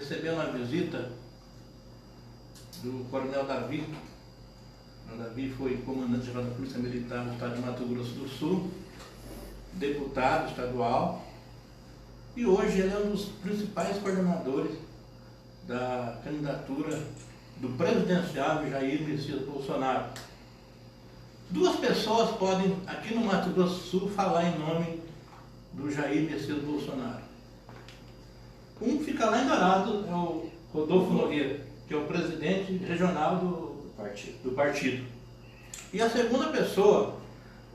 Recebendo a visita do Coronel Davi. O Davi foi comandante-geral da Polícia Militar no estado de Mato Grosso do Sul, deputado estadual, e hoje ele é um dos principais coordenadores da candidatura do presidenciável Jair Messias Bolsonaro. Duas pessoas podem, aqui no Mato Grosso do Sul, falar em nome do Jair Messias Bolsonaro. Um fica lá em Dourado, é o Rodolfo Nogueira, que é o presidente regional do partido. E a segunda pessoa,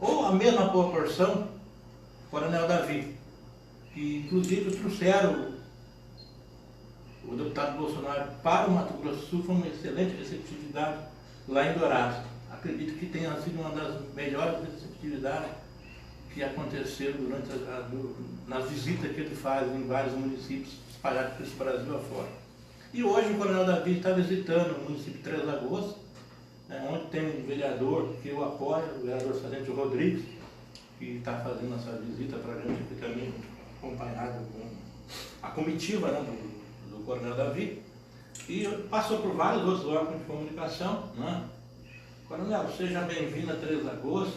ou a mesma proporção, Coronel Davi, que inclusive trouxeram o deputado Bolsonaro para o Mato Grosso do Sul, foi uma excelente receptividade lá em Dourado. Acredito que tenha sido uma das melhores receptividades que aconteceram durante nas visitas que ele faz em vários municípios espalhados por esse Brasil afora. E hoje o Coronel Davi está visitando o município de Três Lagoas, onde tem um vereador que eu apoio, o vereador Sargento Rodrigues, que está fazendo essa visita para a gente aqui também, acompanhado com a comitiva, né, do Coronel Davi, e passou por vários outros órgãos de comunicação. Né? Coronel, seja bem-vindo a Três Lagoas.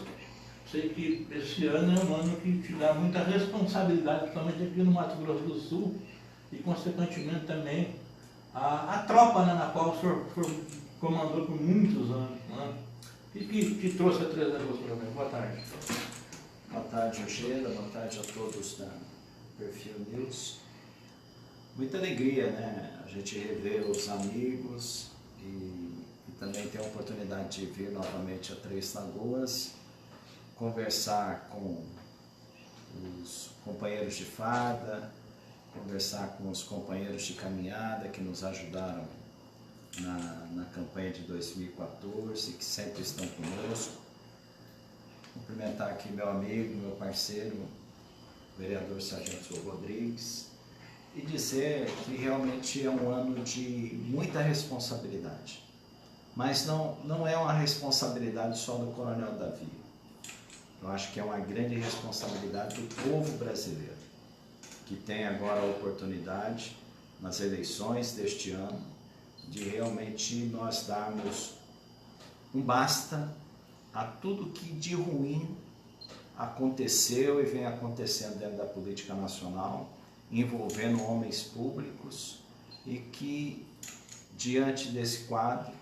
Sei que esse ano é um ano que te dá muita responsabilidade, principalmente aqui no Mato Grosso do Sul, e consequentemente também a tropa, né, na qual o senhor comandou por muitos anos. Né? E que trouxe a Três Lagoas para mim. Boa tarde. Boa tarde, Eugênia. Boa tarde a todos da Perfil News. Muita alegria, né? A gente rever os amigos e também ter a oportunidade de vir novamente a Três Lagoas, conversar com os companheiros de farda, conversar com os companheiros de caminhada que nos ajudaram na campanha de 2014, que sempre estão conosco. Cumprimentar aqui meu amigo, meu parceiro, o vereador Sargento Rodrigues, e dizer que realmente é um ano de muita responsabilidade. Mas não é uma responsabilidade só do Coronel Davi. Eu acho que é uma grande responsabilidade do povo brasileiro, que tem agora a oportunidade, nas eleições deste ano, de realmente nós darmos um basta a tudo que de ruim aconteceu e vem acontecendo dentro da política nacional, envolvendo homens públicos, e que, diante desse quadro,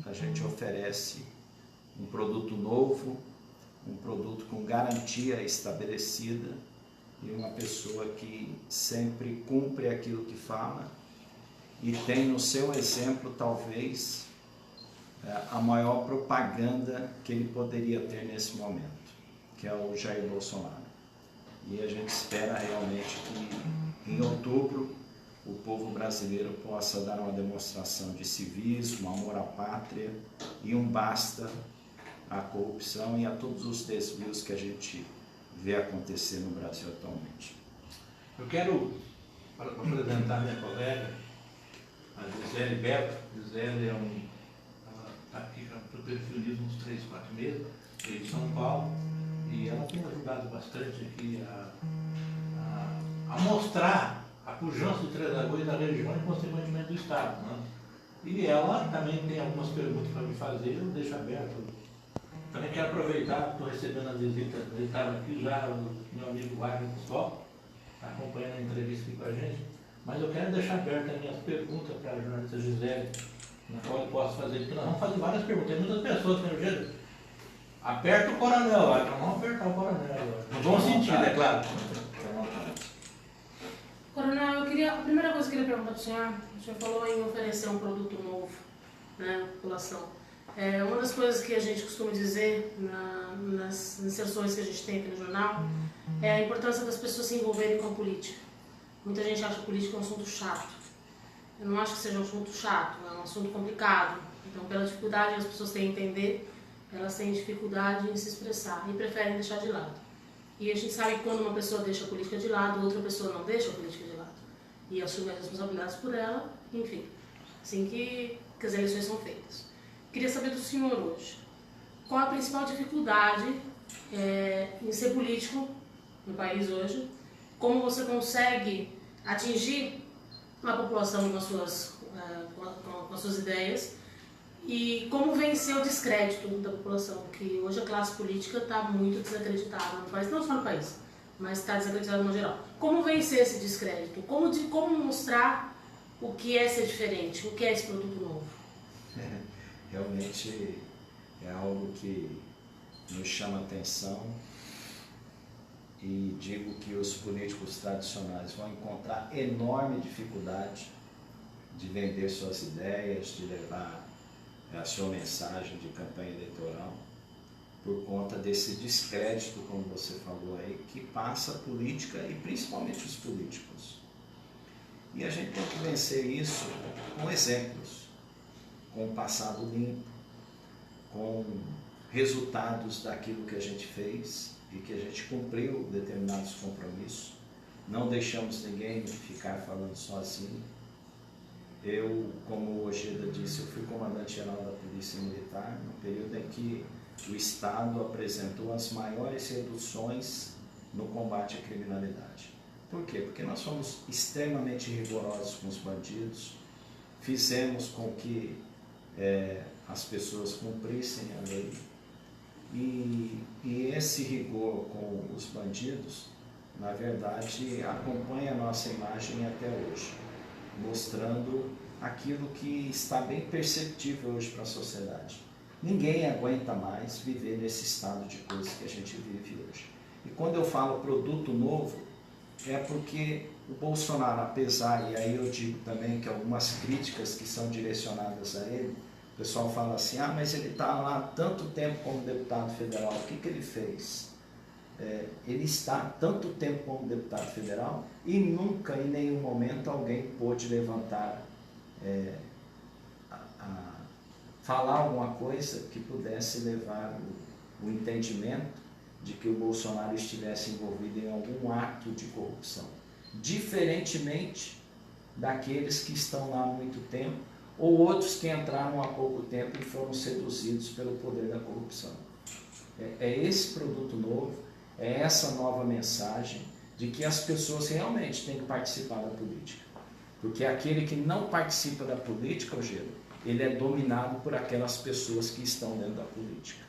a gente oferece um produto novo, um produto com garantia estabelecida e uma pessoa que sempre cumpre aquilo que fala e tem no seu exemplo, talvez, a maior propaganda que ele poderia ter nesse momento, que é o Jair Bolsonaro. E a gente espera realmente que em outubro o povo brasileiro possa dar uma demonstração de civismo, amor à pátria e um basta à corrupção e a todos os desvios que a gente vê acontecer no Brasil atualmente. Eu quero apresentar minha colega, a Gisele Beto. Gisele ela está aqui para o Perfil uns 3, 4 meses, veio de São Paulo, e ela tem ajudado bastante aqui a mostrar a pujança de Três Lagoas da região e, consequentemente, do Estado. Né? E ela também tem algumas perguntas para me fazer, eu deixo aberto. Também quero aproveitar, estou recebendo a visita, ele estava aqui já, o meu amigo Wagner Cristóvão, está acompanhando a entrevista aqui com a gente, mas eu quero deixar aberto as minhas perguntas para a jornalista Gisele, na qual eu posso fazer, porque nós vamos fazer várias perguntas. Tem muitas pessoas que no jeito. Aperta o coronel lá, não vamos apertar o coronel agora. No bom sentido, é claro. Coronel, a primeira coisa que eu queria perguntar para o senhor falou em oferecer um produto novo, né, à população. Uma das coisas que a gente costuma dizer nas inserções que a gente tem aqui no jornal é a importância das pessoas se envolverem com a política. Muita gente acha que a política é um assunto chato. Eu não acho que seja um assunto chato, é um assunto complicado. Então, pela dificuldade que as pessoas têm em entender, elas têm dificuldade em se expressar e preferem deixar de lado. E a gente sabe que quando uma pessoa deixa a política de lado, outra pessoa não deixa a política de lado. E assume as responsabilidades por ela, enfim. Assim que as eleições são feitas. Queria saber do senhor hoje, qual a principal dificuldade em ser político no país hoje, como você consegue atingir a população com as suas ideias e como vencer o descrédito da população, que hoje a classe política está muito desacreditada no país, não só no país, mas está desacreditada no geral. Como vencer esse descrédito? Como mostrar o que é ser diferente, o que é esse produto novo? Realmente é algo que nos chama atenção e digo que os políticos tradicionais vão encontrar enorme dificuldade de vender suas ideias, de levar a sua mensagem de campanha eleitoral, por conta desse descrédito, como você falou aí, que passa a política e principalmente os políticos. E a gente tem que vencer isso com exemplos, com o passado limpo, com resultados daquilo que a gente fez e que a gente cumpriu determinados compromissos. Não deixamos ninguém ficar falando sozinho. Eu, como o Ojeda disse, eu fui comandante-geral da Polícia Militar no período em que o Estado apresentou as maiores reduções no combate à criminalidade. Por quê? Porque nós fomos extremamente rigorosos com os bandidos, fizemos com que as pessoas cumprissem a lei e esse rigor com os bandidos, na verdade, acompanha a nossa imagem até hoje, mostrando aquilo que está bem perceptível hoje para a sociedade. Ninguém aguenta mais viver nesse estado de coisas que a gente vive hoje. E quando eu falo produto novo, é porque o Bolsonaro, apesar, e aí eu digo também que algumas críticas que são direcionadas a ele, o pessoal fala assim, mas ele está lá há tanto tempo como deputado federal, o que ele fez? Ele está há tanto tempo como deputado federal e nunca, em nenhum momento, alguém pôde levantar, falar alguma coisa que pudesse levar o entendimento de que o Bolsonaro estivesse envolvido em algum ato de corrupção. Diferentemente daqueles que estão lá há muito tempo, ou outros que entraram há pouco tempo e foram seduzidos pelo poder da corrupção. É esse produto novo, é essa nova mensagem de que as pessoas realmente têm que participar da política. Porque aquele que não participa da política, ele é dominado por aquelas pessoas que estão dentro da política.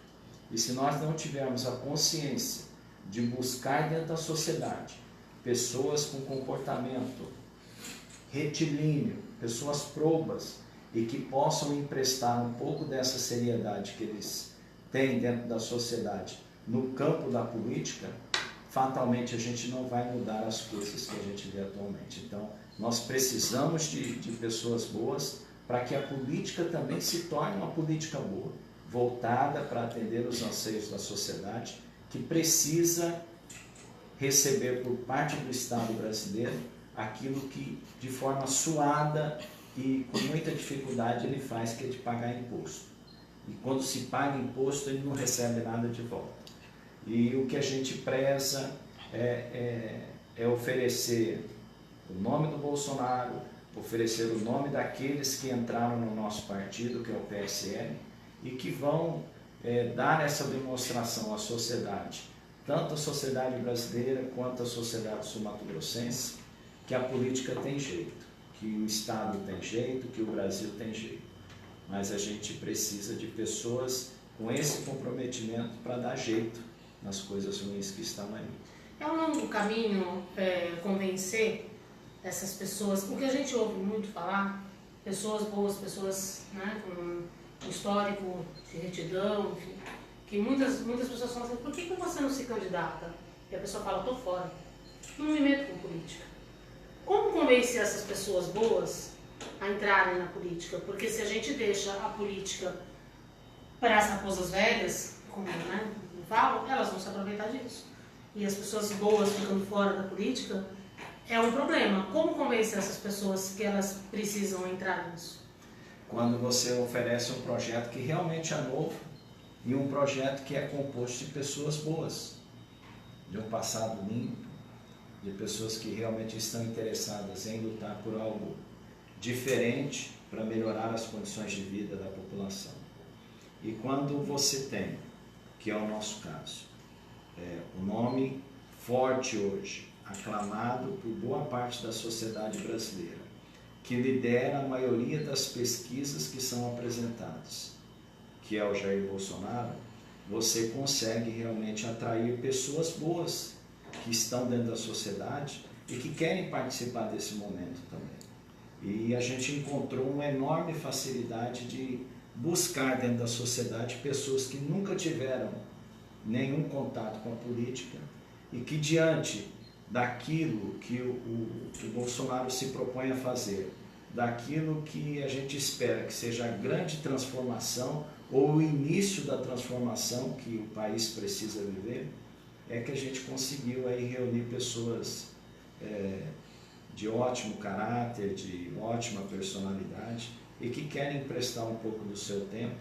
E se nós não tivermos a consciência de buscar dentro da sociedade pessoas com comportamento retilíneo, pessoas probas e que possam emprestar um pouco dessa seriedade que eles têm dentro da sociedade no campo da política, fatalmente a gente não vai mudar as coisas que a gente vê atualmente. Então, nós precisamos de pessoas boas para que a política também se torne uma política boa, voltada para atender os anseios da sociedade, que precisa receber por parte do Estado brasileiro aquilo que, de forma suada e com muita dificuldade, ele faz, que é de pagar imposto. E quando se paga imposto, ele não recebe nada de volta. E o que a gente preza é oferecer o nome do Bolsonaro, oferecer o nome daqueles que entraram no nosso partido, que é o PSL, e que vão dar essa demonstração à sociedade, tanto a sociedade brasileira quanto a sociedade sul-mato-grossense, que a política tem jeito, que o Estado tem jeito, que o Brasil tem jeito. Mas a gente precisa de pessoas com esse comprometimento para dar jeito nas coisas ruins que estão aí. É um longo caminho convencer essas pessoas, porque a gente ouve muito falar, pessoas boas, pessoas, né, com um histórico de retidão, enfim, que muitas pessoas falam assim, por que você não se candidata? E a pessoa fala, estou fora, não me meto com política. Como convencer essas pessoas boas a entrarem na política? Porque se a gente deixa a política para as raposas velhas, como falam, elas vão se aproveitar disso. E as pessoas boas ficando fora da política é um problema. Como convencer essas pessoas que elas precisam entrar nisso? Quando você oferece um projeto que realmente é novo e um projeto que é composto de pessoas boas, de um passado limpo, de pessoas que realmente estão interessadas em lutar por algo diferente para melhorar as condições de vida da população. E quando você tem, que é o nosso caso, o nome forte hoje, aclamado por boa parte da sociedade brasileira, que lidera a maioria das pesquisas que são apresentadas, que é o Jair Bolsonaro, você consegue realmente atrair pessoas boas que estão dentro da sociedade e que querem participar desse momento também. E a gente encontrou uma enorme facilidade de buscar dentro da sociedade pessoas que nunca tiveram nenhum contato com a política e que, diante daquilo que o Bolsonaro se propõe a fazer, daquilo que a gente espera que seja a grande transformação ou o início da transformação que o país precisa viver, é que a gente conseguiu aí reunir pessoas de ótimo caráter, de ótima personalidade e que querem emprestar um pouco do seu tempo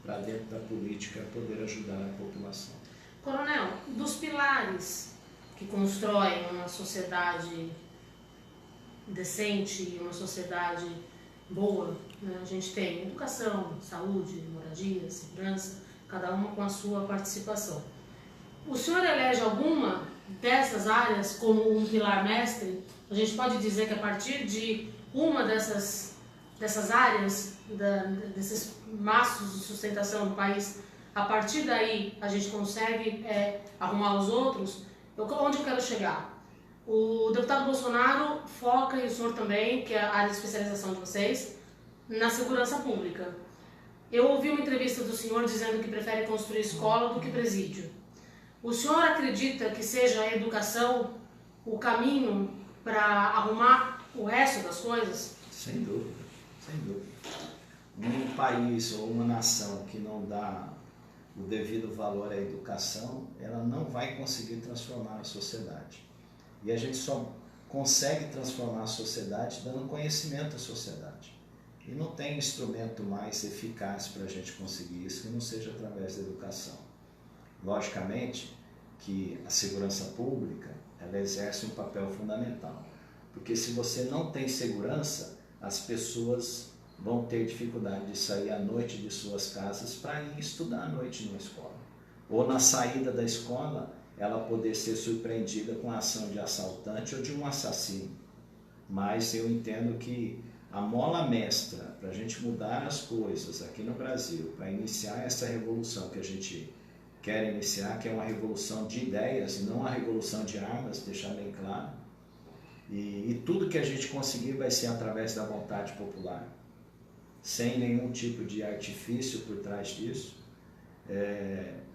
para dentro da política poder ajudar a população. Coronel, dos pilares que constroem uma sociedade decente e uma sociedade boa, né? A gente tem educação, saúde, moradia, segurança, cada uma com a sua participação. O senhor elege alguma dessas áreas como um pilar mestre? A gente pode dizer que a partir de uma dessas áreas, desses maços de sustentação do país, a partir daí a gente consegue arrumar os outros? Onde eu quero chegar? O deputado Bolsonaro foca, e o senhor também, que é a área de especialização de vocês, na segurança pública. Eu ouvi uma entrevista do senhor dizendo que prefere construir escola do que presídio. O senhor acredita que seja a educação o caminho para arrumar o resto das coisas? Sem dúvida, sem dúvida. Um país ou uma nação que não dá o devido valor à educação, ela não vai conseguir transformar a sociedade. E a gente só consegue transformar a sociedade dando conhecimento à sociedade. E não tem instrumento mais eficaz para a gente conseguir isso que não seja através da educação. Logicamente que a segurança pública, ela exerce um papel fundamental. Porque se você não tem segurança, as pessoas vão ter dificuldade de sair à noite de suas casas para ir estudar à noite numa escola. Ou na saída da escola, ela poder ser surpreendida com a ação de assaltante ou de um assassino. Mas eu entendo que a mola mestra para a gente mudar as coisas aqui no Brasil, para iniciar essa revolução que a gente quer iniciar, que é uma revolução de ideias e não uma revolução de armas, deixar bem claro, e tudo que a gente conseguir vai ser através da vontade popular, sem nenhum tipo de artifício por trás disso.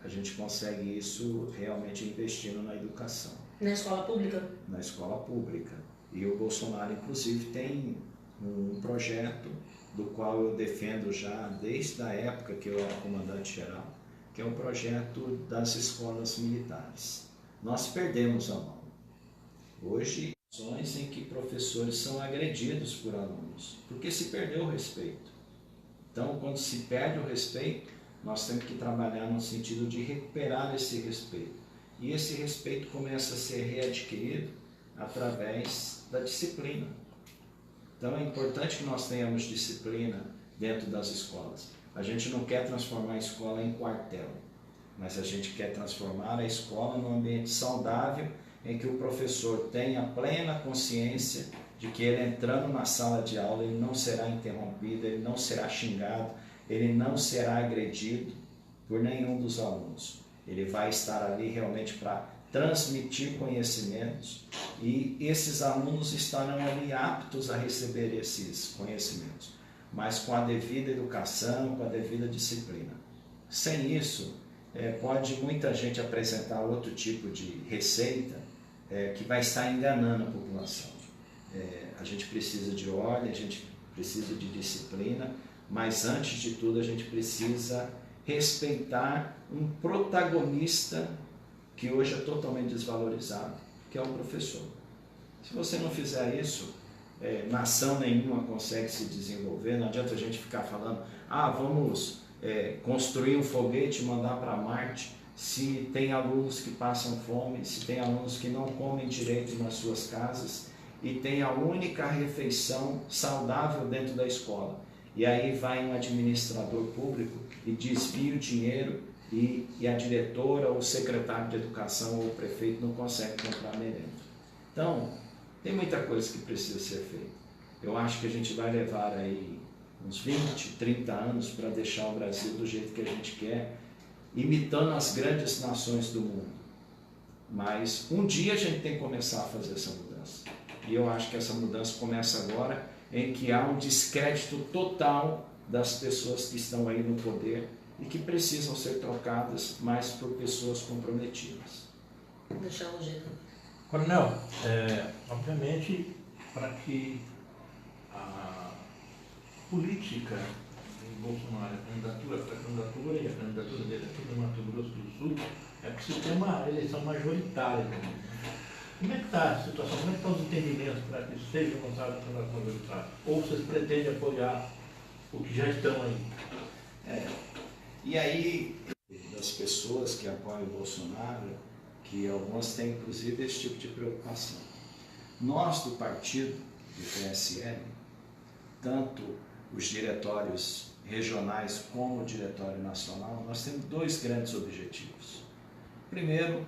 A gente consegue isso realmente investindo na educação. Na escola pública? Na escola pública. E o Bolsonaro, inclusive, tem um projeto do qual eu defendo já desde a época que eu era comandante-geral, que é o projeto das escolas militares. Nós perdemos a mão. Hoje, situações em que professores são agredidos por alunos, porque se perdeu o respeito. Então, quando se perde o respeito, nós temos que trabalhar no sentido de recuperar esse respeito. E esse respeito começa a ser readquirido através da disciplina. Então é importante que nós tenhamos disciplina dentro das escolas. A gente não quer transformar a escola em quartel, mas a gente quer transformar a escola num ambiente saudável em que o professor tenha plena consciência de que ele entrando na sala de aula, ele não será interrompido, ele não será xingado, ele não será agredido por nenhum dos alunos. Ele vai estar ali realmente para transmitir conhecimentos e esses alunos estarão ali aptos a receber esses conhecimentos, mas com a devida educação, com a devida disciplina. Sem isso, pode muita gente apresentar outro tipo de receita que vai estar enganando a população. A gente precisa de ordem, a gente precisa de disciplina, mas antes de tudo a gente precisa respeitar um protagonista que hoje é totalmente desvalorizado, que é o professor. Se você não fizer isso, nação nenhuma consegue se desenvolver. Não adianta a gente ficar falando, vamos construir um foguete e mandar para Marte, se tem alunos que passam fome, se tem alunos que não comem direito nas suas casas e tem a única refeição saudável dentro da escola. E aí vai um administrador público e desvia o dinheiro e a diretora, ou o secretário de educação, ou o prefeito não consegue comprar merenda. Então, tem muita coisa que precisa ser feita. eu acho que a gente vai levar aí uns 20, 30 anos para deixar o Brasil do jeito que a gente quer, imitando as grandes nações do mundo. Mas um dia a gente tem que começar a fazer essa mudança. E eu acho que essa mudança começa agora, em que há um descrédito total das pessoas que estão aí no poder e que precisam ser trocadas mais por pessoas comprometidas. Deixar o jeito. Coronel, obviamente, para que a política de Bolsonaro, a candidatura e a candidatura dele aqui no Mato Grosso do Sul, é preciso ter uma eleição majoritária. Como é que está a situação? Como é que estão os entendimentos para que isso seja avançado na eleição majoritária? Ou vocês pretendem apoiar o que já estão aí? E aí, das pessoas que apoiam o Bolsonaro, que algumas têm inclusive esse tipo de preocupação. Nós do partido, do PSL, tanto os diretórios regionais como o diretório nacional, nós temos dois grandes objetivos. Primeiro,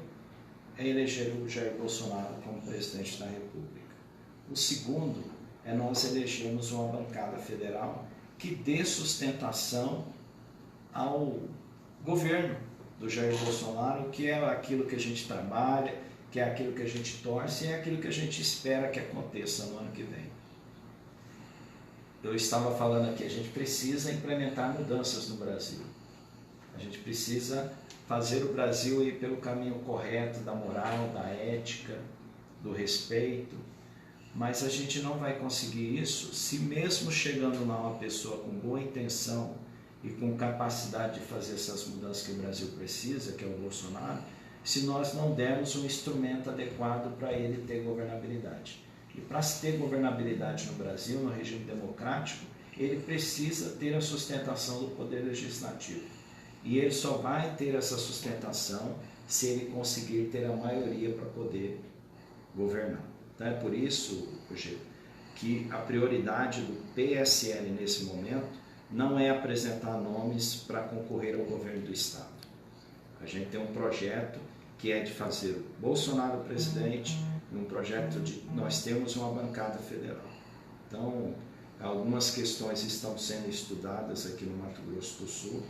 é eleger o Jair Bolsonaro como presidente da República. O segundo é nós elegermos uma bancada federal que dê sustentação ao governo do Jair Bolsonaro, que é aquilo que a gente trabalha, que é aquilo que a gente torce e é aquilo que a gente espera que aconteça no ano que vem. Eu estava falando aqui, a gente precisa implementar mudanças no Brasil. A gente precisa fazer o Brasil ir pelo caminho correto da moral, da ética, do respeito, mas a gente não vai conseguir isso se mesmo chegando lá uma pessoa com boa intenção e com capacidade de fazer essas mudanças que o Brasil precisa, que é o Bolsonaro, se nós não dermos um instrumento adequado para ele ter governabilidade. E para se ter governabilidade no Brasil, no regime democrático, ele precisa ter a sustentação do poder legislativo. E ele só vai ter essa sustentação se ele conseguir ter a maioria para poder governar. Então é por isso, Rogério, que a prioridade do PSL nesse momento não é apresentar nomes para concorrer ao governo do Estado. A gente tem um projeto que é de fazer o Bolsonaro presidente, um projeto de nós temos uma bancada federal. Então, algumas questões estão sendo estudadas aqui no Mato Grosso do Sul.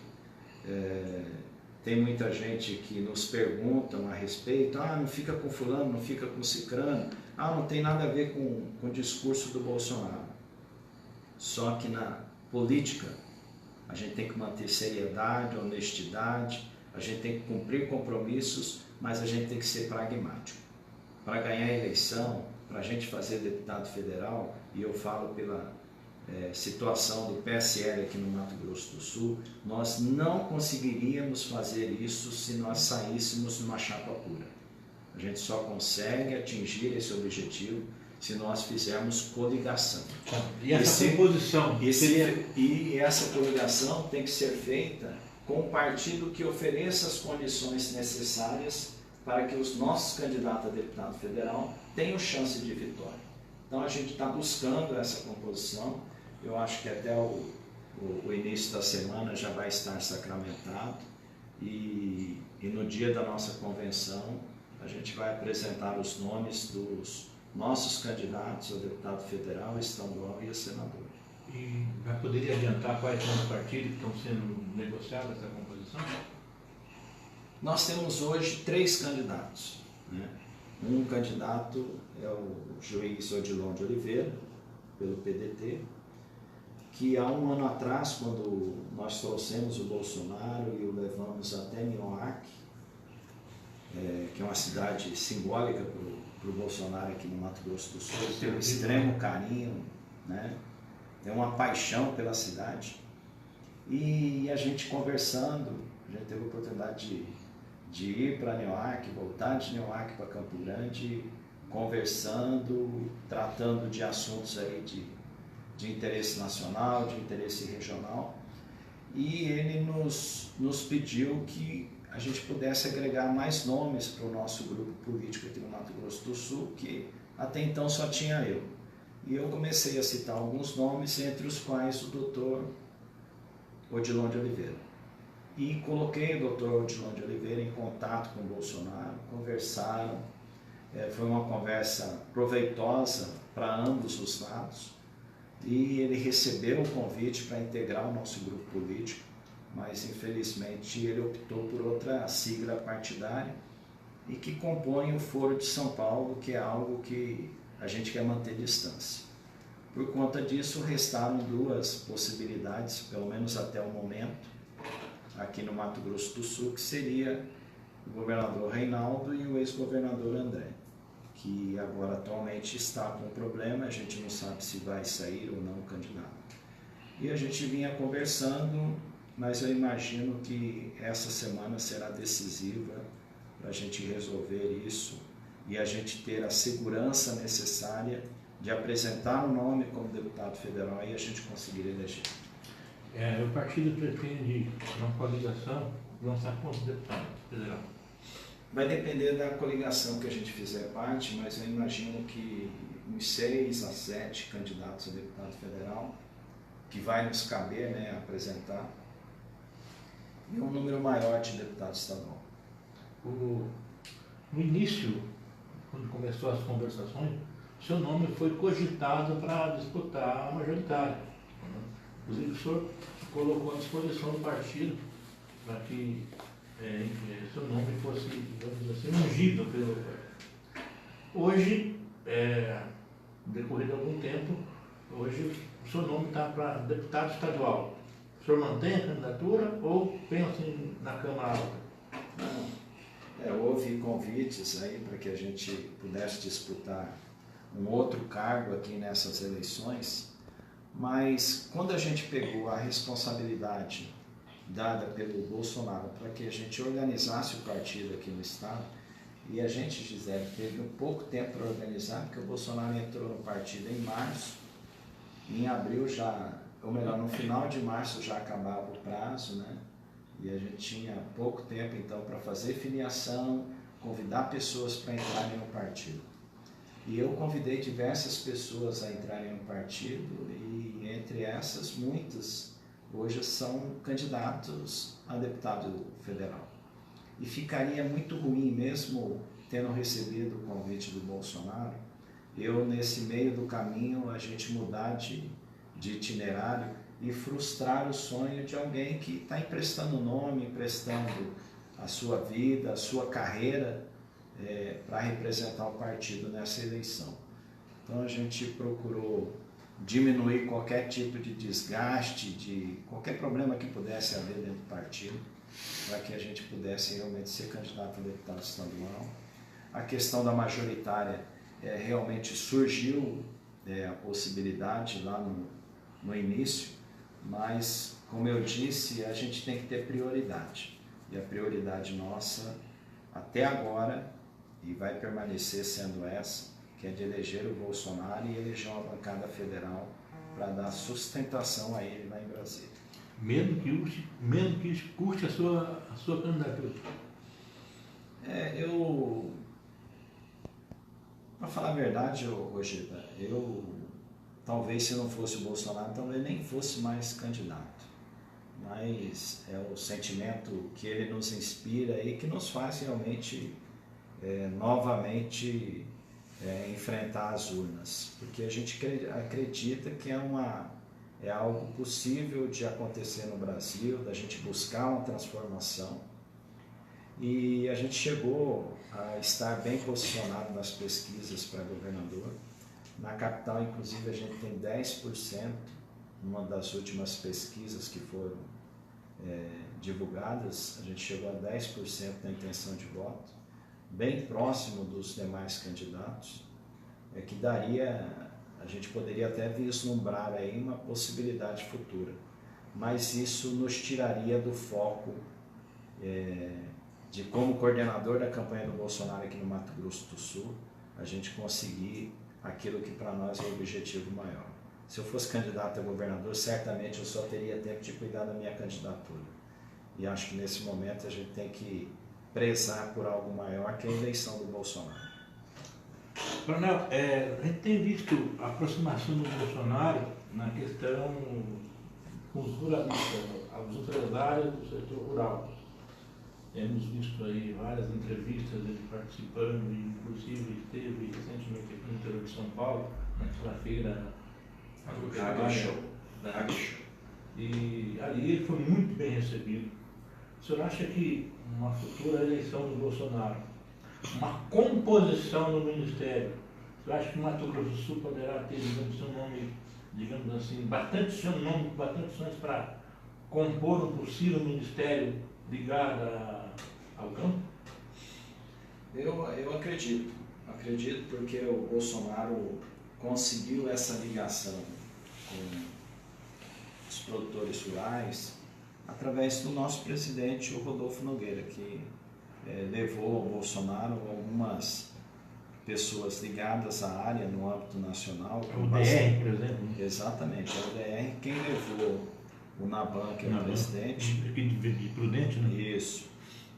Tem muita gente que nos perguntam a respeito, não fica com fulano, não fica com cicrano, não tem nada a ver com o discurso do Bolsonaro. Só que na política a gente tem que manter seriedade, honestidade, a gente tem que cumprir compromissos, mas a gente tem que ser pragmático. Para ganhar a eleição, para a gente fazer deputado federal, e eu falo pela situação do PSL aqui no Mato Grosso do Sul, nós não conseguiríamos fazer isso se nós saíssemos numa chapa pura. A gente só consegue atingir esse objetivo se nós fizermos coligação. E essa composição? E essa coligação tem que ser feita com um partido que ofereça as condições necessárias para que os nossos candidatos a deputado federal tenham chance de vitória. Então a gente está buscando essa composição. Eu acho que até o início da semana já vai estar sacramentado e no dia da nossa convenção a gente vai apresentar os nomes dos nossos candidatos a deputado federal, estadual e a senador. E já poderia adiantar quais são os partidos que estão sendo negociados essa composição? Nós temos hoje 3 candidatos, né? Um candidato é o juiz Odilon de Oliveira, pelo PDT, que há um ano atrás, quando nós trouxemos o Bolsonaro e o levamos até Nioaque, que é uma cidade simbólica para o Bolsonaro aqui no Mato Grosso do Sul, tem um extremo carinho, né? Tem uma paixão pela cidade. E a gente conversando, a gente teve a oportunidade de ir para Nioaque, voltar de Nioaque para Campo Grande, conversando, tratando de assuntos aí de interesse nacional, de interesse regional. E ele nos pediu que a gente pudesse agregar mais nomes para o nosso grupo político aqui no Mato Grosso do Sul, que até então só tinha eu. E eu comecei a citar alguns nomes, entre os quais o doutor Odilon de Oliveira. E coloquei o doutor Odilon de Oliveira em contato com o Bolsonaro, conversaram, foi uma conversa proveitosa para ambos os lados. e ele recebeu o convite para integrar o nosso grupo político, mas infelizmente ele optou por outra sigla partidária e que compõe o Foro de São Paulo, que é algo que a gente quer manter distância. Por conta disso, restaram duas possibilidades, pelo menos até o momento, aqui no Mato Grosso do Sul, que seria o governador Reinaldo e o ex-governador André, que agora atualmente está com problema, a gente não sabe se vai sair ou não candidato. E a gente vinha conversando, mas eu imagino que essa semana será decisiva para a gente resolver isso e a gente ter a segurança necessária de apresentar o nome como deputado federal e a gente conseguir eleger. O partido pretende, na coligação, lançar quantos deputados federal? Vai depender da coligação que a gente fizer parte, mas eu imagino que uns 6 a 7 candidatos a deputado federal, que vai nos caber, né, apresentar, e um número maior de deputado estadual. No início, quando começou as conversações, o seu nome foi cogitado para disputar a majoritária. Inclusive, o senhor colocou à disposição do partido para que seu nome fosse, digamos assim, ungido pelo partido. Hoje, decorrido algum tempo, hoje o seu nome está para deputado estadual. O senhor mantém a candidatura ou pensa na Câmara Alta? Não. Houve convites aí para que a gente pudesse disputar um outro cargo aqui nessas eleições, mas quando a gente pegou a responsabilidade dada pelo Bolsonaro para que a gente organizasse o partido aqui no estado, e a gente, Gisele, teve um pouco tempo para organizar, porque o Bolsonaro entrou no partido em março, em abril já, ou melhor, no final de março já acabava o prazo, né? E a gente tinha pouco tempo então para fazer filiação, convidar pessoas para entrarem no partido. E eu convidei diversas pessoas a entrarem no partido e entre essas, muitas hoje são candidatos a deputado federal. E ficaria muito ruim, mesmo tendo recebido o convite do Bolsonaro, eu nesse meio do caminho a gente mudar de itinerário e frustrar o sonho de alguém que está emprestando nome, emprestando a sua vida, a sua carreira para representar o partido nessa eleição. Então a gente procurou diminuir qualquer tipo de desgaste, de qualquer problema que pudesse haver dentro do partido, para que a gente pudesse realmente ser candidato a deputado estadual. A questão da majoritária realmente surgiu a possibilidade lá no início, mas, como eu disse, a gente tem que ter prioridade. E a prioridade nossa, até agora, e vai permanecer sendo essa, que é de eleger o Bolsonaro e eleger uma bancada federal para dar sustentação a ele lá em Brasília. Mesmo que isso custe a sua candidatura? Para falar a verdade, Rogério, talvez se não fosse o Bolsonaro, talvez nem fosse mais candidato. Mas é o sentimento que ele nos inspira e que nos faz realmente, novamente, enfrentar as urnas. Porque a gente acredita que é algo possível de acontecer no Brasil, da gente buscar uma transformação. E a gente chegou a estar bem posicionado nas pesquisas para governador. Na capital, inclusive, a gente tem 10%, numa das últimas pesquisas que foram divulgadas, a gente chegou a 10% da intenção de voto, bem próximo dos demais candidatos, que daria, a gente poderia até vislumbrar aí uma possibilidade futura, mas isso nos tiraria do foco de como coordenador da campanha do Bolsonaro aqui no Mato Grosso do Sul, a gente conseguir aquilo que para nós é o objetivo maior. Se eu fosse candidato a governador, certamente eu só teria tempo de cuidar da minha candidatura. E acho que nesse momento a gente tem que prezar por algo maior que a eleição do Bolsonaro. Coronel, a gente tem visto a aproximação do Bolsonaro na questão com os ruralistas, os empresários do setor rural. Temos visto aí várias entrevistas dele participando, inclusive esteve recentemente aqui no interior de São Paulo, naquela feira AgriShow. E ali ele foi muito bem recebido. O senhor acha que uma futura eleição do Bolsonaro, uma composição no Ministério, o senhor acha que o Mato Grosso do Sul poderá ter, digamos, seu nome, digamos assim, bastante opções para compor um possível ministério ligado ao campo? Eu acredito porque o Bolsonaro conseguiu essa ligação com os produtores rurais através do nosso presidente, o Rodolfo Nogueira, que levou ao Bolsonaro algumas pessoas ligadas à área no âmbito nacional. O DR, por exemplo. Exatamente, é o DR quem levou o Naban, que é o presidente. De Prudente, né? Isso.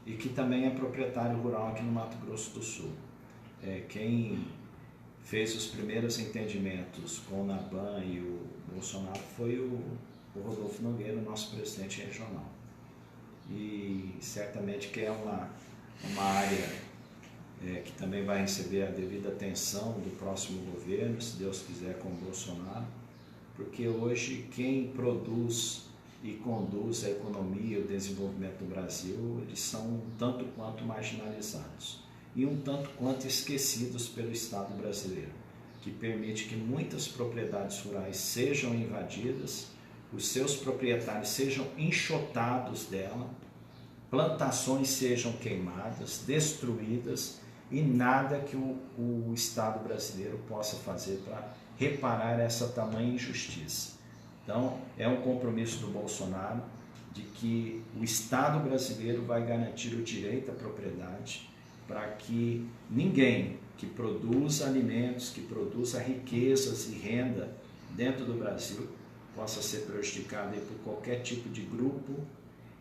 E que também é proprietário rural aqui no Mato Grosso do Sul. Quem fez os primeiros entendimentos com o Naban e o Bolsonaro foi o Rodolfo Nogueira, nosso presidente regional. E certamente que é uma área que também vai receber a devida atenção do próximo governo, se Deus quiser, com o Bolsonaro, porque hoje quem produz e conduz a economia e o desenvolvimento do Brasil, eles são um tanto quanto marginalizados e um tanto quanto esquecidos pelo Estado brasileiro, que permite que muitas propriedades rurais sejam invadidas, os seus proprietários sejam enxotados dela, plantações sejam queimadas, destruídas e nada que o Estado brasileiro possa fazer para reparar essa tamanha injustiça. Então, é um compromisso do Bolsonaro de que o Estado brasileiro vai garantir o direito à propriedade para que ninguém que produza alimentos, que produza riquezas e renda dentro do Brasil possa ser prejudicado por qualquer tipo de grupo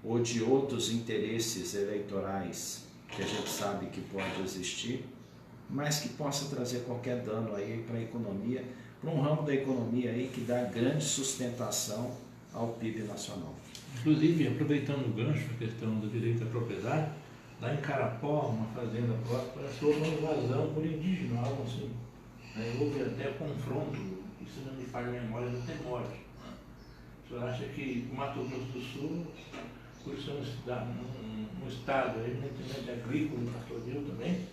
ou de outros interesses eleitorais que a gente sabe que pode existir, mas que possa trazer qualquer dano aí para a economia, para um ramo da economia aí que dá grande sustentação ao PIB nacional. Inclusive, aproveitando o gancho, a questão do direito à propriedade, lá em Carapó, uma fazenda próxima, parece que houve uma invasão por indígena, algo assim. Houve até confronto, e se não me falha a memória, até morte. O senhor acha que o Mato Grosso do Sul, por ser um estado evidentemente agrícola e pastoril também,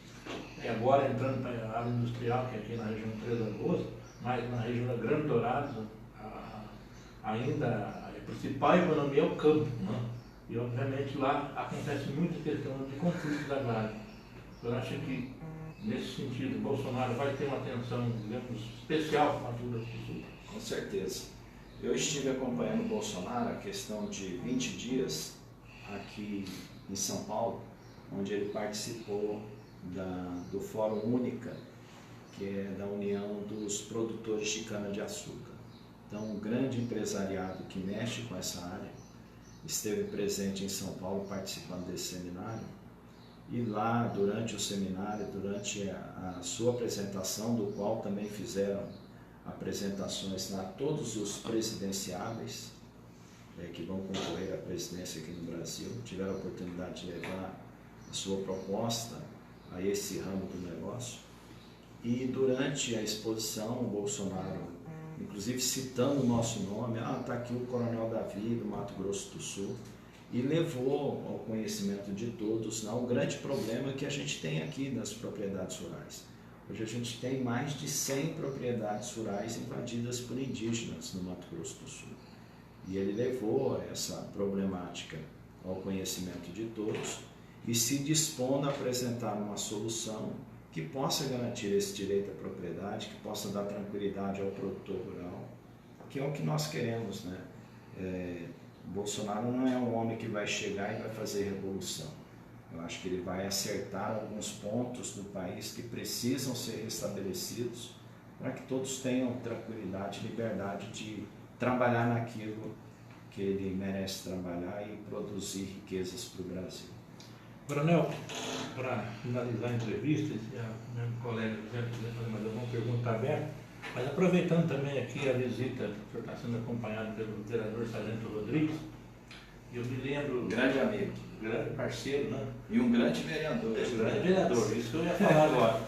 e agora entrando para a área industrial, que é aqui na região de Três Lagoas, mas na região da Grande Dourados, ainda a principal economia é o campo, né? E obviamente lá acontece muita questão de conflitos agrários. O senhor acha que, nesse sentido, o Bolsonaro vai ter uma atenção, digamos, especial para o Mato Grosso do Sul? Com certeza. Eu estive acompanhando o Bolsonaro a questão de 20 dias aqui em São Paulo, onde ele participou do Fórum Única, que é da União dos Produtores de Cana-de-Açúcar. Então, um grande empresariado que mexe com essa área esteve presente em São Paulo participando desse seminário, e lá, durante o seminário, durante a sua apresentação, do qual também fizeram apresentações lá todos os presidenciáveis que vão concorrer à presidência aqui no Brasil, tiveram a oportunidade de levar a sua proposta a esse ramo do negócio. E durante a exposição, o Bolsonaro, inclusive citando o nosso nome, está aqui o Coronel Davi, do Mato Grosso do Sul, e levou ao conhecimento de todos o grande problema que a gente tem aqui nas propriedades rurais. Hoje a gente tem mais de 100 propriedades rurais invadidas por indígenas no Mato Grosso do Sul. E ele levou essa problemática ao conhecimento de todos e se dispondo a apresentar uma solução que possa garantir esse direito à propriedade, que possa dar tranquilidade ao produtor rural, que é o que nós queremos, né? Bolsonaro não é um homem que vai chegar e vai fazer revolução. Eu acho que ele vai acertar alguns pontos do país que precisam ser restabelecidos para que todos tenham tranquilidade e liberdade de trabalhar naquilo que ele merece trabalhar e produzir riquezas para o Brasil. Coronel, para finalizar a entrevista, se a meu colega quiser fazer mais alguma pergunta aberta, mas aproveitando também aqui a visita, o senhor está sendo acompanhado pelo vereador Sargento Rodrigues, eu me lembro... Grande amigo. Grande parceiro, né? E um grande vereador. Grande vereador, isso que eu ia falar agora.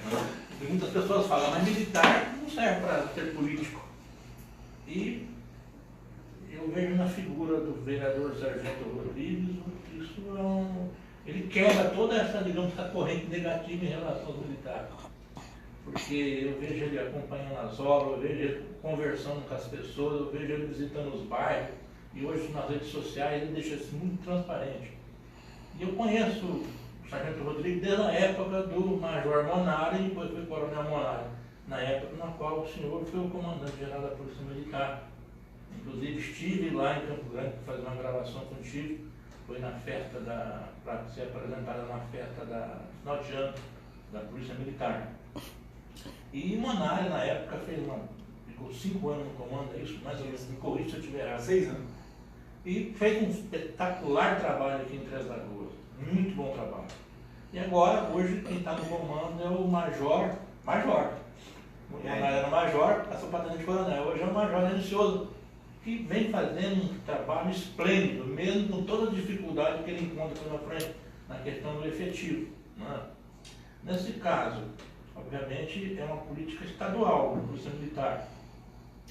E muitas pessoas falam, mas militar não serve para ser político. E eu vejo na figura do vereador Sargento Rodrigues, isso ele quebra toda essa, digamos, essa corrente negativa em relação aos militares. Porque eu vejo ele acompanhando as obras, eu vejo ele conversando com as pessoas, eu vejo ele visitando os bairros, e hoje nas redes sociais ele deixa isso muito transparente. E eu conheço o Sargento Rodrigues desde a época do Major Monari e depois foi Coronel Monari, na época na qual o senhor foi o comandante-geral da Polícia Militar. Inclusive estive lá em Campo Grande para fazer uma gravação contigo, foi na festa para ser apresentada na festa da final de ano da Polícia Militar. E Monari na época ficou 5 anos no comando, é isso? Mais ou menos, me corrija se eu estiver errado. 6 anos. E fez um espetacular trabalho aqui em Três Lagoas, muito bom trabalho. E agora, hoje, quem está no comando é o Major. O Monari era Major, passou para Tenente Coronel, hoje é o Major Delicioso, que vem fazendo um trabalho esplêndido, mesmo com toda a dificuldade que ele encontra pela frente na questão do efetivo. Né? Nesse caso, obviamente, é uma política estadual da Polícia Militar,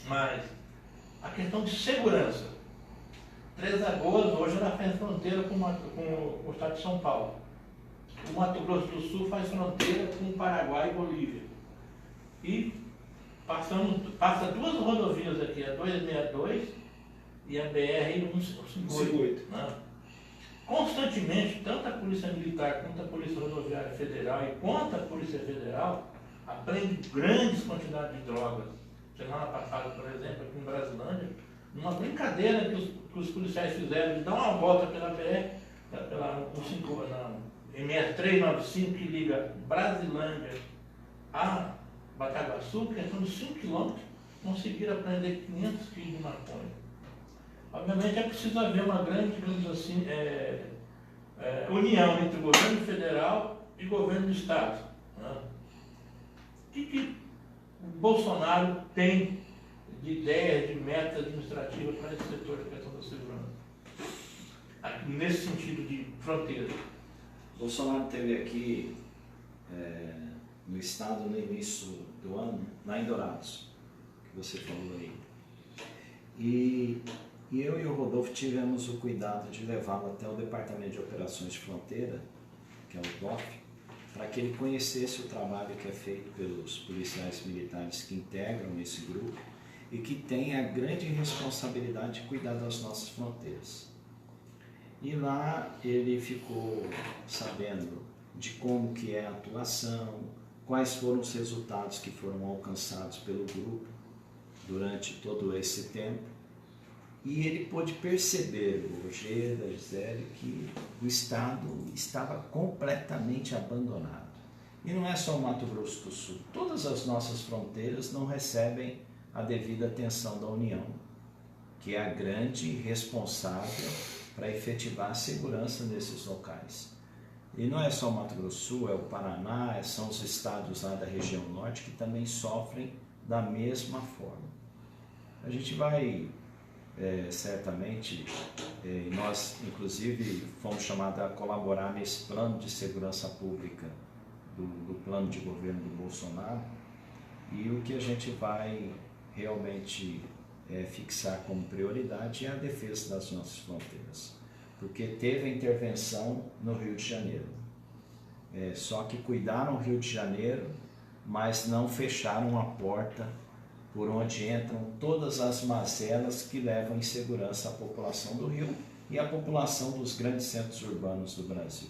mas a questão de segurança. Três Lagoas hoje ela faz fronteira com o estado de São Paulo. O Mato Grosso do Sul faz fronteira com o Paraguai e Bolívia. E passa 2 rodovias aqui, a 262 e a BR-158. Né? Constantemente, tanto a Polícia Militar quanto a Polícia Rodoviária Federal e quanto a Polícia Federal apreende grandes quantidades de drogas. Semana passada, por exemplo, aqui em Brasilândia, numa brincadeira que os policiais fizeram de dar uma volta pela BR, pela M395, que liga Brasilândia a Bataguaçu, questão de 5 km, conseguiram apreender 500 kg de maconha. Obviamente é preciso haver uma grande, digamos assim, união entre o governo federal e o governo do estado. Né? O que o Bolsonaro tem de ideias, de metas administrativas para esse setor da questão da segurança? Nesse sentido de fronteira. Bolsonaro esteve aqui no estado no início do ano, lá em Dourados, que você falou aí. E eu e o Rodolfo tivemos o cuidado de levá-lo até o Departamento de Operações de Fronteira, que é o DOF, para que ele conhecesse o trabalho que é feito pelos policiais militares que integram esse grupo e que têm a grande responsabilidade de cuidar das nossas fronteiras. E lá ele ficou sabendo de como que é a atuação, quais foram os resultados que foram alcançados pelo grupo durante todo esse tempo. E ele pôde perceber, o Ojeda, a Gisele, que o Estado estava completamente abandonado. E não é só o Mato Grosso do Sul. Todas as nossas fronteiras não recebem a devida atenção da União, que é a grande responsável para efetivar a segurança nesses locais. E não é só o Mato Grosso do Sul, é o Paraná, são os estados lá da região norte que também sofrem da mesma forma. A gente vai, certamente, nós inclusive fomos chamados a colaborar nesse plano de segurança pública do plano de governo do Bolsonaro, e o que a gente vai realmente fixar como prioridade é a defesa das nossas fronteiras, porque teve a intervenção no Rio de Janeiro, só que cuidaram o Rio de Janeiro, mas não fecharam a porta por onde entram todas as mazelas que levam insegurança à população do Rio e à população dos grandes centros urbanos do Brasil.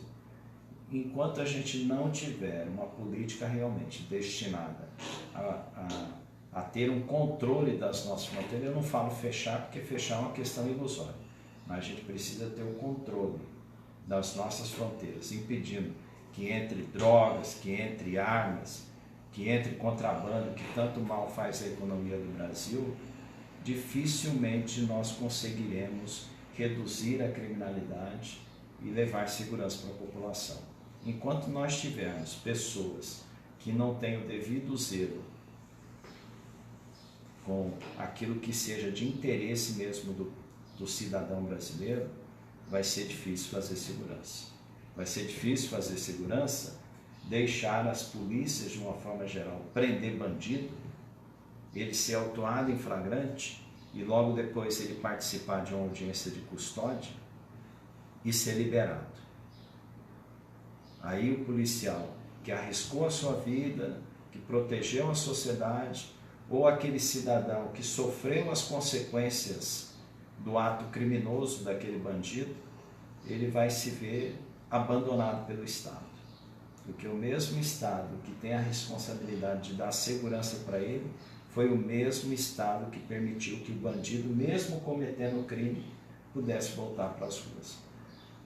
Enquanto a gente não tiver uma política realmente destinada a ter um controle das nossas fronteiras, eu não falo fechar, porque fechar é uma questão ilusória, mas a gente precisa ter o controle das nossas fronteiras, impedindo que entre drogas, que entre armas, que entre contrabando, que tanto mal faz a economia do Brasil. Dificilmente nós conseguiremos reduzir a criminalidade e levar segurança para a população. Enquanto nós tivermos pessoas que não têm o devido zelo com aquilo que seja de interesse mesmo do cidadão brasileiro, vai ser difícil fazer segurança. Vai ser difícil fazer segurança, deixar as polícias, de uma forma geral, prender bandido, ele ser autuado em flagrante e logo depois ele participar de uma audiência de custódia e ser liberado. Aí o policial que arriscou a sua vida, que protegeu a sociedade, ou aquele cidadão que sofreu as consequências do ato criminoso daquele bandido, ele vai se ver abandonado pelo Estado. Porque o mesmo Estado que tem a responsabilidade de dar segurança para ele, foi o mesmo Estado que permitiu que o bandido, mesmo cometendo o crime, pudesse voltar para as ruas.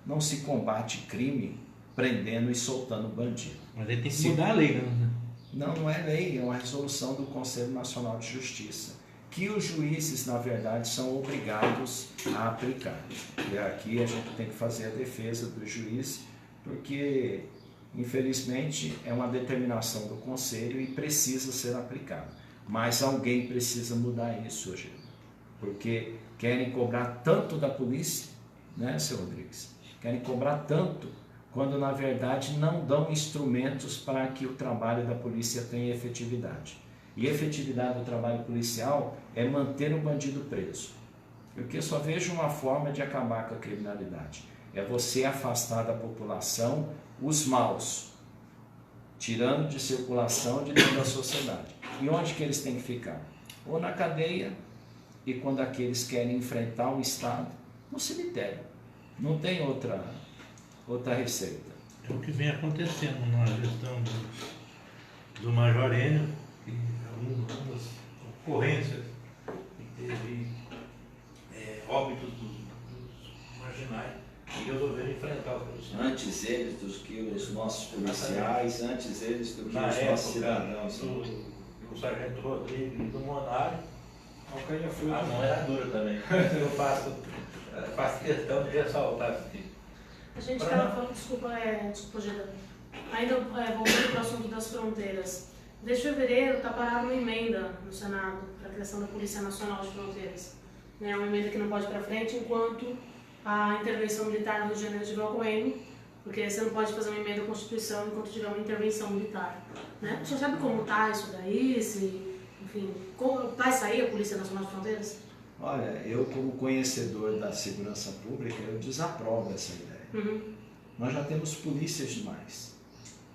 Não se combate crime prendendo e soltando o bandido. Mas ele tem que mudar a lei, né? Não é lei, é uma resolução do Conselho Nacional de Justiça, que os juízes, na verdade, são obrigados a aplicar. E aqui a gente tem que fazer a defesa do juiz, porque, infelizmente, é uma determinação do Conselho e precisa ser aplicada. Mas alguém precisa mudar isso hoje, porque querem cobrar tanto da polícia, né, seu Rodrigues? Querem cobrar tanto, quando na verdade não dão instrumentos para que o trabalho da polícia tenha efetividade. E efetividade do trabalho policial é manter o bandido preso. Porque eu só vejo uma forma de acabar com a criminalidade. É você afastar da população os maus, tirando de circulação de dentro da sociedade. E onde que eles têm que ficar? Ou na cadeia, e quando aqueles querem enfrentar o Estado, no cemitério. Não tem outra receita. É o que vem acontecendo na gestão do Major Enio, que algumas ocorrências que teve óbitos dos marginais e resolveram enfrentar os policiais. Antes eles do que os nossos policiais, antes eles do que Na os época, nossos cidadãos. do Sargento Rodrigues e do Monário. Não era dura também. Eu faço questão de ressaltar isso aqui. A gente estava falando, desculpa, Geda. Ainda voltando para o assunto das fronteiras. Desde fevereiro está parada uma emenda no Senado para a criação da Polícia Nacional de Fronteiras. É uma emenda que não pode ir para frente enquanto a intervenção militar no Rio de Janeiro estiver ocorrendo, porque você não pode fazer uma emenda à Constituição enquanto tiver uma intervenção militar. Né? Você sabe como está isso daí? Enfim, vai sair a Polícia Nacional de Fronteiras? Olha, eu como conhecedor da segurança pública, eu desaprovo essa ideia. Nós já temos polícias demais.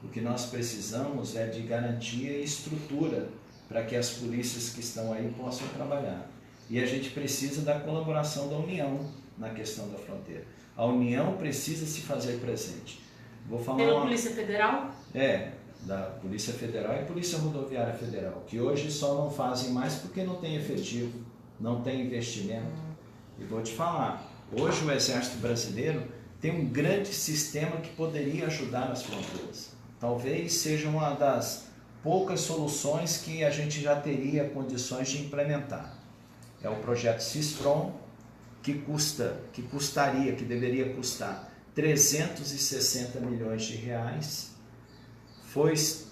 O que nós precisamos é de garantia e estrutura para que as polícias que estão aí possam trabalhar. E a gente precisa da colaboração da União na questão da fronteira. A União precisa se fazer presente. Vou falar Pela Polícia Federal? Da Polícia Federal e Polícia Rodoviária Federal, que hoje só não fazem mais porque não tem efetivo, não tem investimento. E vou te falar, hoje o Exército Brasileiro tem um grande sistema que poderia ajudar nas fronteiras. Talvez seja uma das poucas soluções que a gente já teria condições de implementar. É o projeto CISFRON, que deveria custar 360 milhões de reais.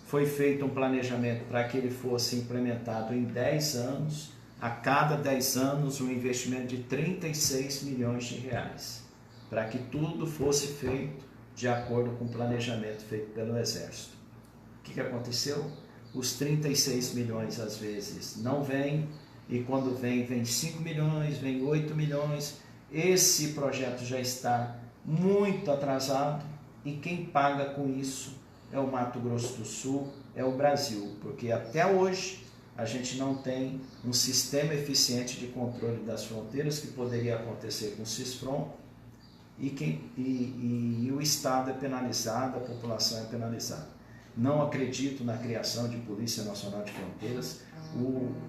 Foi feito um planejamento para que ele fosse implementado em 10 anos, a cada 10 anos um investimento de 36 milhões de reais, para que tudo fosse feito de acordo com o planejamento feito pelo Exército. O que aconteceu? Os 36 milhões às vezes não vêm, e quando vem 5 milhões, vem 8 milhões. Esse projeto já está muito atrasado e quem paga com isso é o Mato Grosso do Sul, é o Brasil, porque até hoje a gente não tem um sistema eficiente de controle das fronteiras que poderia acontecer com o CISFRON e o Estado é penalizado, a população é penalizada. Não acredito na criação de Polícia Nacional de Fronteiras.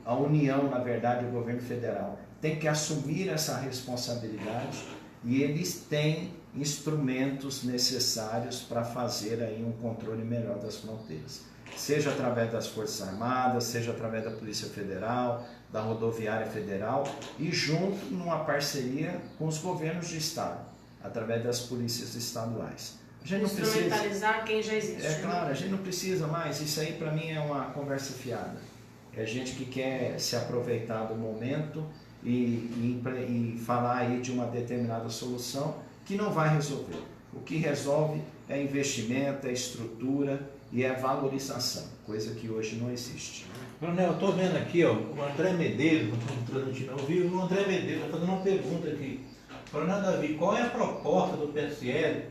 A União, na verdade, o governo federal, tem que assumir essa responsabilidade e eles têm instrumentos necessários para fazer aí um controle melhor das fronteiras. Seja através das Forças Armadas, seja através da Polícia Federal, da Rodoviária Federal e junto numa parceria com os governos de Estado, através das polícias estaduais. A gente não precisa instrumentalizar quem já existe. É claro, a gente não precisa mais, isso aí para mim é uma conversa fiada. É gente que quer se aproveitar do momento e falar aí de uma determinada solução que não vai resolver. O que resolve é investimento, é estrutura e é valorização, coisa que hoje não existe. Coronel, eu estou vendo aqui, ó, o André Medeiros, não estou transmitindo ao vivo, o André Medeiros está fazendo uma pergunta aqui. Coronel Davi, qual é a proposta do PSL,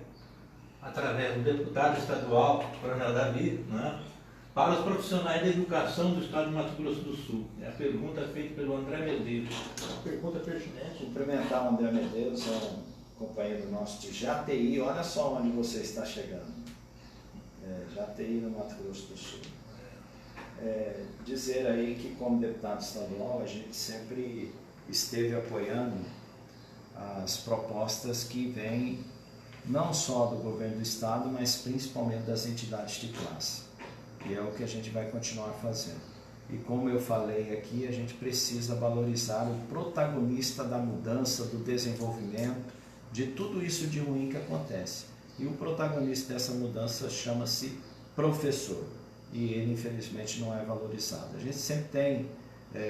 através do deputado estadual, Coronel Davi, né, para os profissionais da educação do estado de Mato Grosso do Sul? É a pergunta feita pelo André Medeiros. É uma pergunta pertinente. Cumprimentar o André Medeiros, é um companheiro nosso de Jataí. Olha só onde você está chegando. Jataí, no Mato Grosso do Sul. Dizer aí que, como deputado estadual, a gente sempre esteve apoiando as propostas que vêm não só do governo do estado, mas principalmente das entidades de classe. E é o que a gente vai continuar fazendo. E como eu falei aqui, a gente precisa valorizar o protagonista da mudança, do desenvolvimento, de tudo isso de ruim que acontece. E o protagonista dessa mudança chama-se professor. E ele, infelizmente, não é valorizado. A gente sempre tem,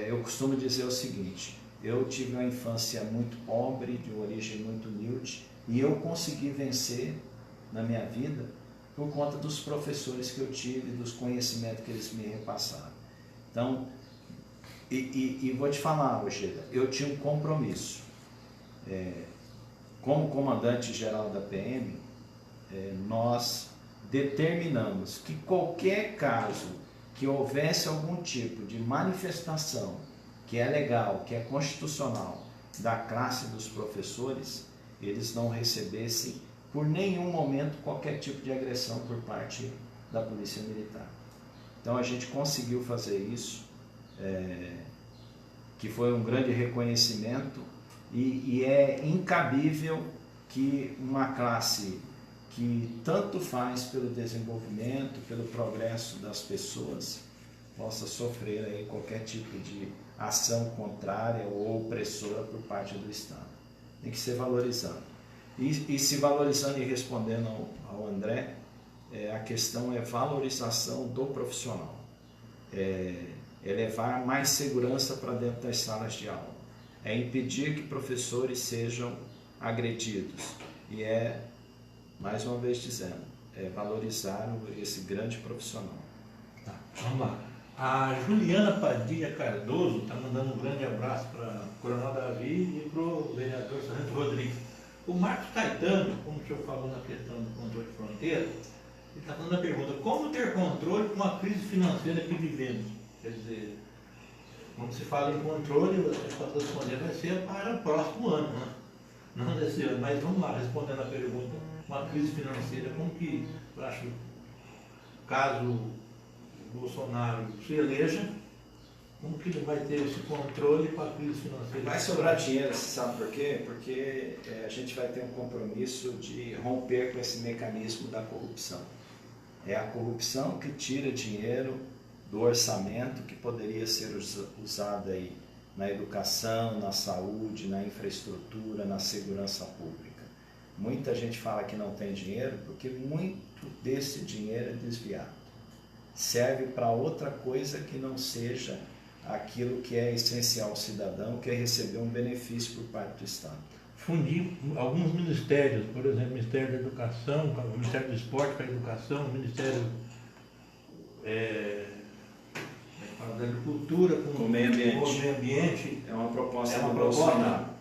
eu costumo dizer o seguinte, eu tive uma infância muito pobre, de origem muito humilde, e eu consegui vencer na minha vida por conta dos professores que eu tive, dos conhecimentos que eles me repassaram. Então, e vou te falar, Rogério, eu tinha um compromisso. Como comandante-geral da PM, nós determinamos que qualquer caso que houvesse algum tipo de manifestação que é legal, que é constitucional, da classe dos professores, eles não recebessem por nenhum momento qualquer tipo de agressão por parte da Polícia Militar. Então a gente conseguiu fazer isso, que foi um grande reconhecimento, e é incabível que uma classe que tanto faz pelo desenvolvimento, pelo progresso das pessoas, possa sofrer aí qualquer tipo de ação contrária ou opressora por parte do Estado. Tem que ser valorizado. E se valorizando e respondendo ao André, a questão é valorização do profissional. É levar mais segurança para dentro das salas de aula. É impedir que professores sejam agredidos. E mais uma vez dizendo, valorizar esse grande profissional. Tá, vamos lá. A Juliana Padilha Cardoso está mandando um grande abraço para o Coronel Davi e para o vereador Sargento Rodrigues. O Marcos Caetano, como o senhor falou na questão do controle de fronteira, ele está fazendo a pergunta: como ter controle com a crise financeira que vivemos? Quer dizer, quando se fala em controle, a resposta responder vai ser para o próximo ano, né? Não desse ano, mas vamos lá, respondendo a pergunta, uma crise financeira, como que, eu acho, caso o Bolsonaro se eleja, como que ele vai ter esse controle com a crise financeira? Vai sobrar dinheiro, você sabe por quê? Porque a gente vai ter um compromisso de romper com esse mecanismo da corrupção. É a corrupção que tira dinheiro do orçamento que poderia ser usado aí na educação, na saúde, na infraestrutura, na segurança pública. Muita gente fala que não tem dinheiro porque muito desse dinheiro é desviado. Serve para outra coisa que não seja aquilo que é essencial ao cidadão, que é receber um benefício por parte do Estado. Fundir alguns ministérios, por exemplo, o Ministério da Educação, o Ministério do Esporte para a Educação, o Ministério da Agricultura com o meio ambiente. O meio ambiente. É uma proposta do Bolsonaro.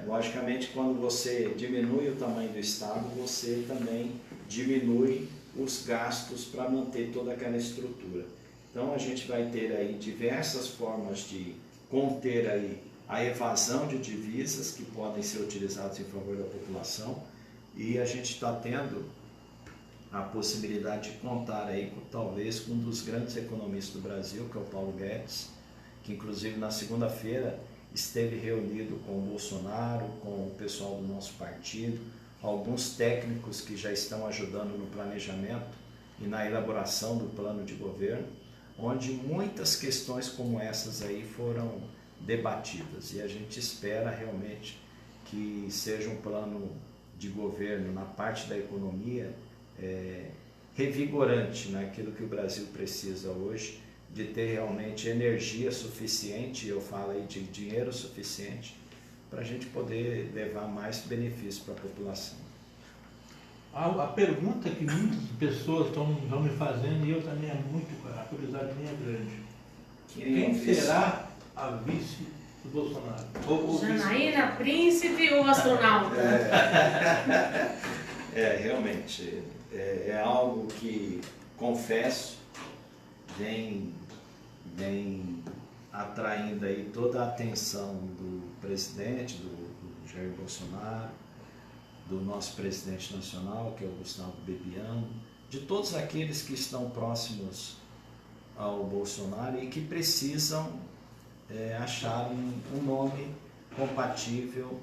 Logicamente, quando você diminui o tamanho do Estado, você também diminui os gastos para manter toda aquela estrutura. Então a gente vai ter aí diversas formas de conter aí a evasão de divisas que podem ser utilizadas em favor da população, e a gente está tendo a possibilidade de contar aí talvez com um dos grandes economistas do Brasil, que é o Paulo Guedes, que inclusive na segunda-feira esteve reunido com o Bolsonaro, com o pessoal do nosso partido, alguns técnicos que já estão ajudando no planejamento e na elaboração do plano de governo, onde muitas questões como essas aí foram debatidas, e a gente espera realmente que seja um plano de governo na parte da economia revigorante naquilo que o Brasil precisa hoje, de ter realmente energia suficiente, eu falo aí de dinheiro suficiente, para a gente poder levar mais benefícios para a população. A pergunta que muitas pessoas estão me fazendo, e eu também a curiosidade minha é grande. Quem será a vice do Bolsonaro? Janaína, príncipe ou astronauta? Realmente, é algo que, confesso, vem atraindo aí toda a atenção do presidente, do Jair Bolsonaro, do nosso presidente nacional, que é o Gustavo Bebiano, de todos aqueles que estão próximos ao Bolsonaro e que precisam achar um nome compatível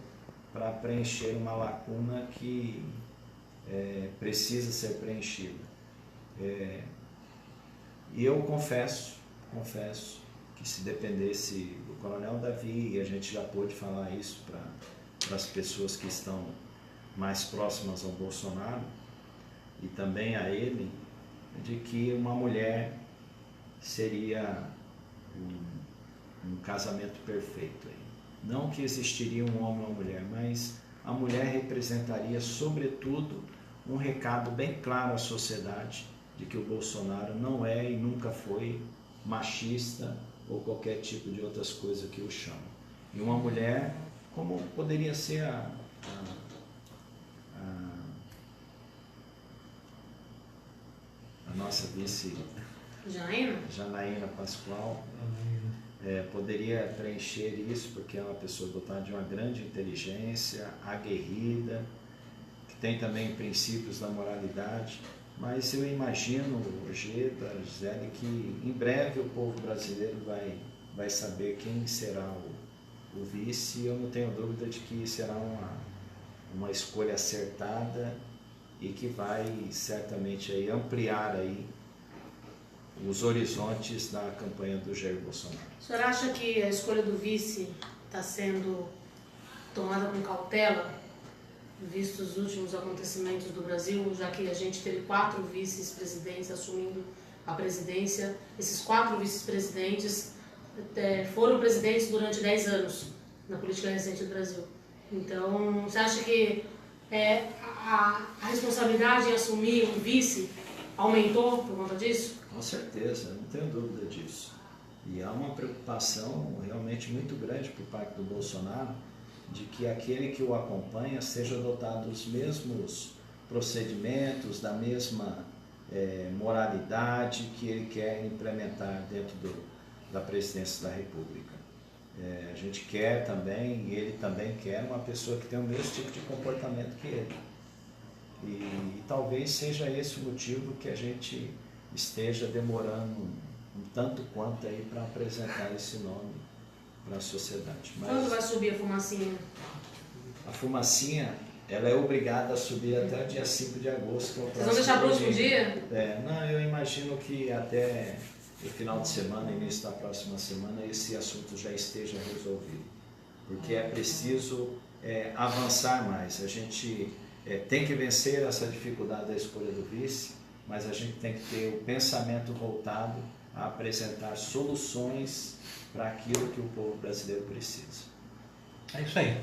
para preencher uma lacuna que precisa ser preenchida. E eu confesso que se dependesse do Coronel Davi, e a gente já pôde falar isso para as pessoas que estão mais próximas ao Bolsonaro e também a ele, de que uma mulher seria um casamento perfeito. Não que existiria um homem ou uma mulher, mas a mulher representaria, sobretudo, um recado bem claro à sociedade de que o Bolsonaro não é e nunca foi machista ou qualquer tipo de outras coisas que o chamam. E uma mulher, como poderia ser a nossa vice Janaína Pascoal, poderia preencher isso, porque é uma pessoa dotada de uma grande inteligência, aguerrida, que tem também princípios da moralidade. Mas eu imagino, Ojeda, Gisele, que em breve o povo brasileiro vai saber quem será o vice, e eu não tenho dúvida de que será uma escolha acertada e que vai certamente aí ampliar aí os horizontes da campanha do Jair Bolsonaro. O senhor acha que a escolha do vice está sendo tomada com cautela, vistos os últimos acontecimentos do Brasil, já que a gente teve 4 vice-presidentes assumindo a presidência? Esses 4 vice-presidentes foram presidentes durante 10 anos na política recente do Brasil. Então, você acha que a responsabilidade em assumir um vice aumentou por conta disso? Com certeza, não tenho dúvida disso. E há uma preocupação realmente muito grande por parte do Bolsonaro de que aquele que o acompanha seja dotado dos mesmos procedimentos, da mesma moralidade que ele quer implementar dentro da presidência da República. A gente quer também, e ele também quer, uma pessoa que tenha o mesmo tipo de comportamento que ele. E talvez seja esse o motivo que a gente esteja demorando um tanto quanto aí para apresentar esse nome para a sociedade. Mas quando vai subir a fumacinha? A fumacinha, ela é obrigada a subir até o dia 5 de agosto. Que é o Vocês vão deixar para o último dia? Não, eu imagino que até o final de semana, início da próxima semana, esse assunto já esteja resolvido. Porque é preciso avançar mais. A gente tem que vencer essa dificuldade da escolha do vice, mas a gente tem que ter o pensamento voltado a apresentar soluções para aquilo que o povo brasileiro precisa. É isso aí.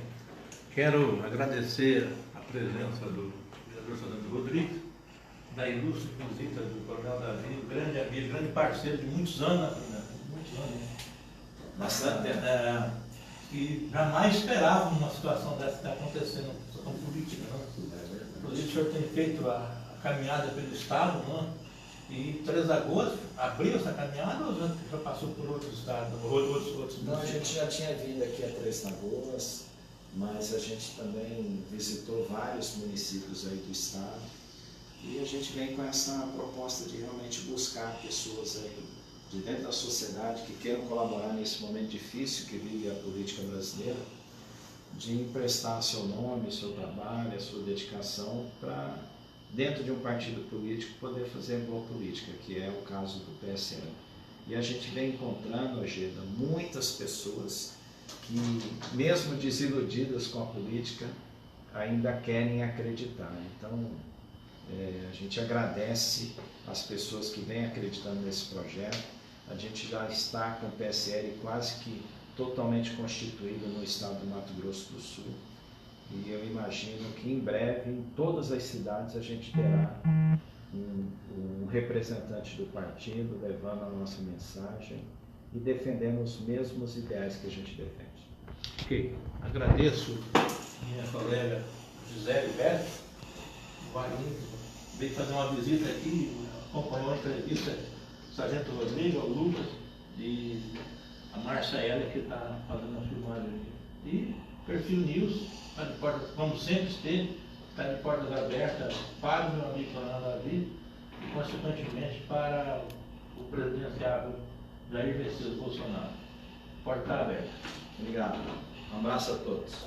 Quero agradecer a presença do vereador Fernando Rodrigues, da ilustre visita do Coronel Davi, grande amigo, grande parceiro de muitos anos, Bastante. E jamais esperava uma situação dessa que está acontecendo, uma situação política. Inclusive, o senhor tem feito a caminhada pelo Estado, e 3 de agosto abriu essa caminhada ou já passou por outros estados, outros Não, a gente já tinha vindo aqui a 3 de agosto, mas a gente também visitou vários municípios aí do estado e a gente vem com essa proposta de realmente buscar pessoas aí de dentro da sociedade que queiram colaborar nesse momento difícil que vive a política brasileira, de emprestar seu nome, seu trabalho, a sua dedicação para, dentro de um partido político, poder fazer boa política, que é o caso do PSL. E a gente vem encontrando, Ojeda, muitas pessoas que, mesmo desiludidas com a política, ainda querem acreditar. Então, a gente agradece as pessoas que vêm acreditando nesse projeto. A gente já está com o PSL quase que totalmente constituído no estado do Mato Grosso do Sul. E eu imagino que em breve, em todas as cidades, a gente terá um representante do partido levando a nossa mensagem e defendendo os mesmos ideais que a gente defende. Ok. Agradeço minha colega Gisele Pérez, veio fazer uma visita aqui, acompanhou a entrevista do Sargento Rodrigo, o Lucas e a Márcia Hélia, que está fazendo a filmagem aqui. E Perfil News, tá de portas, como sempre esteve, está de portas abertas para o meu amigo Coronel Davi e, consequentemente, para o presidenciável Jair Messias Bolsonaro. Porta está aberta. Obrigado. Um abraço a todos.